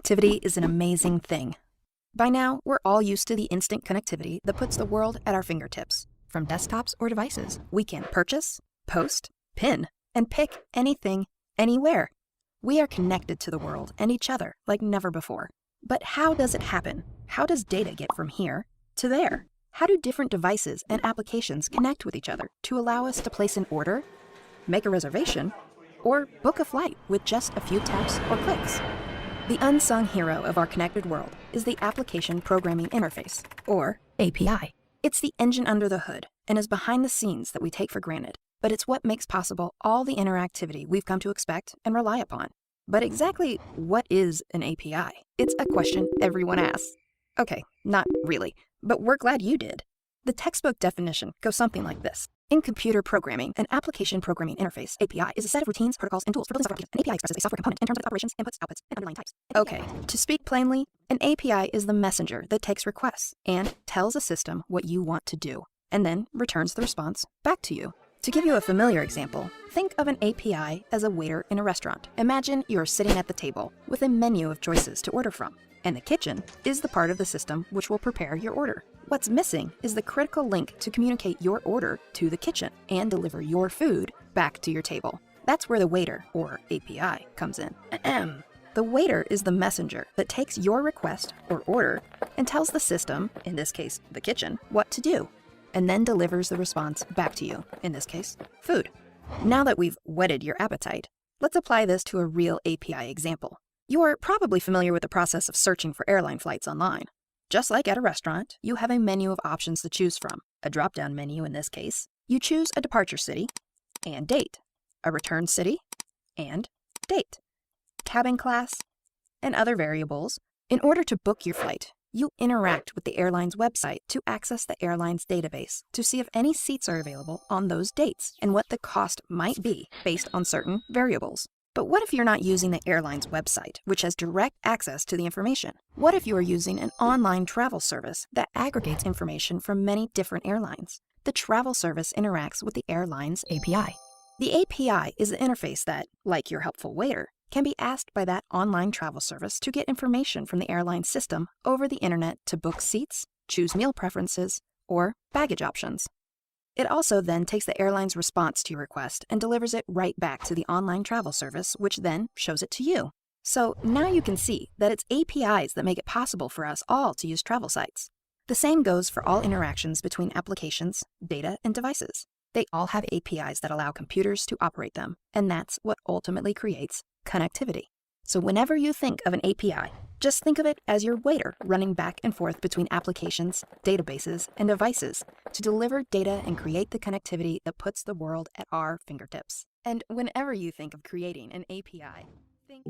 Connectivity is an amazing thing. By now, we're all used to the instant connectivity that puts the world at our fingertips. From desktops or devices, we can purchase, post, pin, and pick anything, anywhere. We are connected to the world and each other like never before. But how does it happen? How does data get from here to there? How do different devices and applications connect with each other to allow us to place an order, make a reservation, or book a flight with just a few taps or clicks? The unsung hero of our connected world is the Application Programming Interface, or API. It's the engine under the hood and is behind the scenes that we take for granted, but it's what makes possible all the interactivity we've come to expect and rely upon. But exactly what is an API? It's a question everyone asks. Okay, not really, but we're glad you did. The textbook definition goes something like this. In computer programming, an application programming interface, API, is a set of routines, protocols, and tools for building software applications. An API expresses a software component in terms of operations, inputs, outputs, and underlying types. Okay, to speak plainly, an API is the messenger that takes requests and tells a system what you want to do, and then returns the response back to you. To give you a familiar example, think of an API as a waiter in a restaurant. Imagine you're sitting at the table with a menu of choices to order from, and the kitchen is the part of the system which will prepare your order. What's missing is the critical link to communicate your order to the kitchen and deliver your food back to your table. That's where the waiter, or API, comes in. The waiter is the messenger that takes your request or order and tells the system, in this case the kitchen, what to do, and then delivers the response back to you, in this case, food. Now that we've whetted your appetite, let's apply this to a real API example. You're probably familiar with the process of searching for airline flights online. Just like at a restaurant, you have a menu of options to choose from. A drop-down menu in this case. You choose a departure city and date, a return city and date, cabin class, and other variables. In order to book your flight, you interact with the airline's website to access the airline's database to see if any seats are available on those dates and what the cost might be based on certain variables. But what if you're not using the airline's website, which has direct access to the information? What if you are using an online travel service that aggregates information from many different airlines? The travel service interacts with the airline's API. The API is the interface that, like your helpful waiter, can be asked by that online travel service to get information from the airline system over the internet to book seats, choose meal preferences, or baggage options. It also then takes the airline's response to your request and delivers it right back to the online travel service, which then shows it to you. So now you can see that it's APIs that make it possible for us all to use travel sites. The same goes for all interactions between applications, data, and devices. They all have APIs that allow computers to operate them, and that's what ultimately creates connectivity. So whenever you think of an API, just think of it as your waiter running back and forth between applications, databases, and devices to deliver data and create the connectivity that puts the world at our fingertips. And whenever you think of creating an API, think